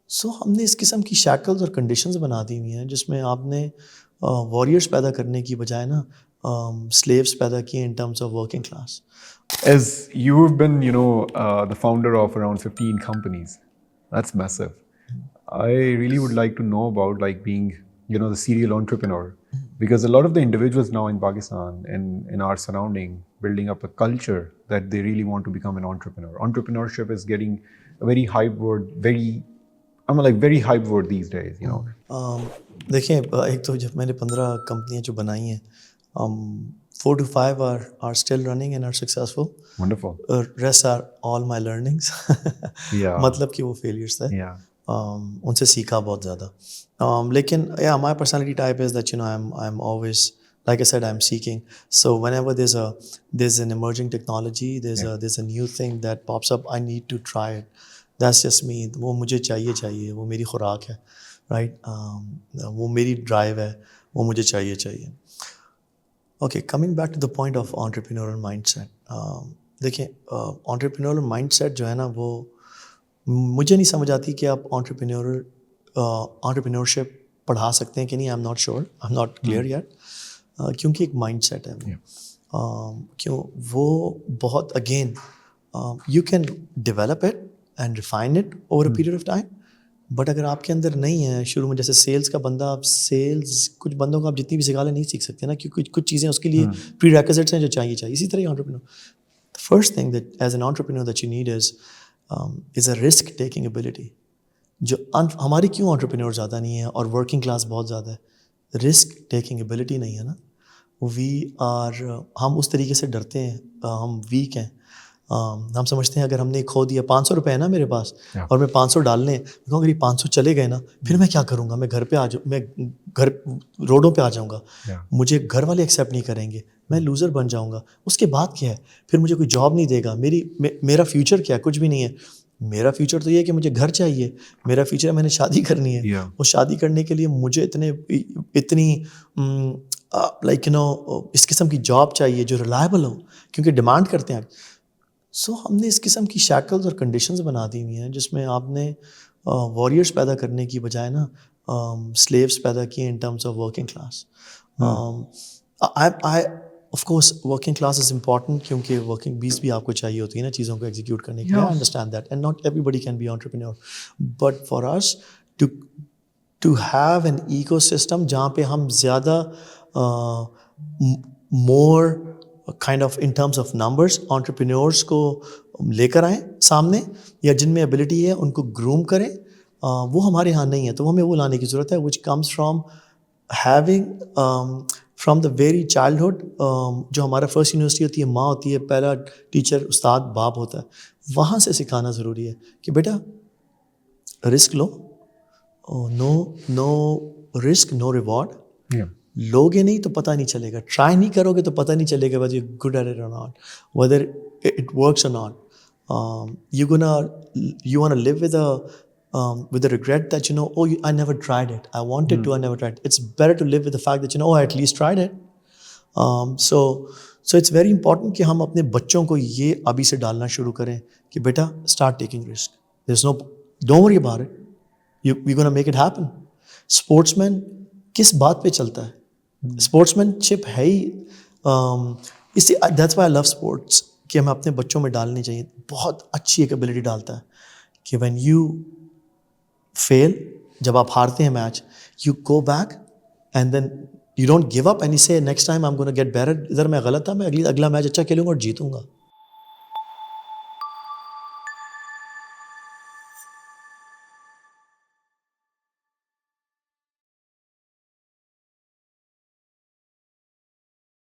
सो हमने इस किस्म की शैकल्स और कंडीशंस बना दी हुई हैं जिसमें आपने वॉरियर्स पैदा करने की बजाय ना स्लेव्स पैदा किए इन terms of working class. As you've been, the founder of around 15 companies, that's massive. I really would like to know about like being, the serial entrepreneur, because a lot of the individuals now in Pakistan and in our surrounding building up a culture that they really want to become an entrepreneur. Entrepreneurship is getting a very hype word, very hype word these days. देखिए, एक तो जब मैंने 15 कंपनियां जो बनाई हैं, 4 to 5 are still running and are successful. Wonderful. Rest are all my learnings. Yeah. मतलब कि वो फेलियर्स थे. Yeah. उनसे सीखा बहुत ज़्यादा. लेकिन my personality type is that I'm always, like I said, I'm seeking. So whenever there's an emerging technology, there's a new thing that pops up, I need to try it. That's just me. वो मुझे चाहिए, वो मेरी खुराक है, right? वो मेरी drive है, वो मुझे चाहिए. Okay, coming back to the point of entrepreneurial mindset. देखिए, entrepreneurial mindset जो है ना, वो मुझे नहीं समझ आती कि आप entrepreneurship पढ़ा सकते हैं कि नहीं. I'm not sure, I'm not clear yet. क्योंकि एक mindset है वो. क्यों वो बहुत again, you can develop it and refine it over a period of time. But अगर आपके अंदर नहीं है शुरू में, जैसे सेल्स का बंदा, आप सेल्स कुछ बंदों को आप जितनी भी सिखा लें नहीं सीख सकते ना, क्योंकि कुछ चीज़ें उसके लिए प्री रेक्विजिट्स हैं जो चाहिए. इसी तरह entrepreneur, the first thing that as an entrepreneur that you need is a risk taking ability. जो हमारी क्यों एंटरप्रेन्योर ज़्यादा नहीं है और वर्किंग क्लास बहुत ज़्यादा है? रिस्क टेकिंग एबिलिटी नहीं है ना. हम उस तरीके से डरते हैं, हम वीक हैं. हम समझते हैं अगर हमने खो दिया, 500 रुपये है ना मेरे पास, और मैं 500 डालने, अगर ये 500 चले गए ना, फिर मैं क्या करूँगा? मैं घर रोडों पे आ जाऊँगा. मुझे घर वाले एक्सेप्ट नहीं करेंगे, मैं लूज़र बन जाऊँगा. उसके बाद क्या है? फिर मुझे कोई जॉब नहीं देगा. मेरा फ्यूचर क्या है? कुछ भी नहीं है. मेरा फ्यूचर तो ये है कि मुझे घर चाहिए. मेरा फ्यूचर है मैंने शादी करनी है. वो शादी करने के लिए मुझे इतनी इस किस्म की जॉब चाहिए जो रिलायबल हो, क्योंकि डिमांड करते हैं. सो हमने इस किस्म की शैकल्स और कंडीशंस बना दी हुई हैं जिसमें आपने वॉरियर्स पैदा करने की बजाय ना स्लेव्स पैदा किए इन terms of working class. Of course working class is important, क्योंकि वर्किंग बीस भी आपको चाहिए होती है ना चीज़ों को एग्जीक्यूट करने के लिए. I understand that, and not everybody can be entrepreneur, but for us to have an ecosystem जहाँ पे हम ज़्यादा more kind of in terms of numbers entrepreneurs को लेकर आएँ सामने, या जिनमें एबिलिटी है उनको ग्रूम करें, वो हमारे यहाँ नहीं है. तो हमें वो लाने की ज़रूरत है, which comes from having from the very childhood. जो हमारा फर्स्ट यूनिवर्सिटी होती है, माँ होती है, पहला टीचर उस्ताद बाप होता है. वहाँ से सिखाना ज़रूरी है कि बेटा रिस्क लो, नो रिस्क नो रिवॉर्ड. लोगे नहीं तो पता नहीं चलेगा, ट्राई नहीं करोगे तो पता नहीं चलेगा whether you're good at it or not, whether it works or not. You want to live with a regret that I never tried it, I wanted to, I never tried it. It's better to live with the fact that I at least tried it. So it's very important कि हम अपने बच्चों को ये अभी से डालना शुरू करें कि बेटा start taking risk. Don't worry about it, we're going to make it happen. Sportsman किस बात पे चलता है? स्पोर्ट्समैनशिप है ही इससे. That's why I love sports, कि हमें अपने बच्चों में डालनी चाहिए. बहुत अच्छी एक एबिलिटी डालता है कि व्हेन यू फेल, जब आप हारते हैं match, you go back and then you don't give up and you say next time I am gonna get better. इधर मैं गलत था, मैं अगला मैच अच्छा खेलूंगा और जीतूंगा.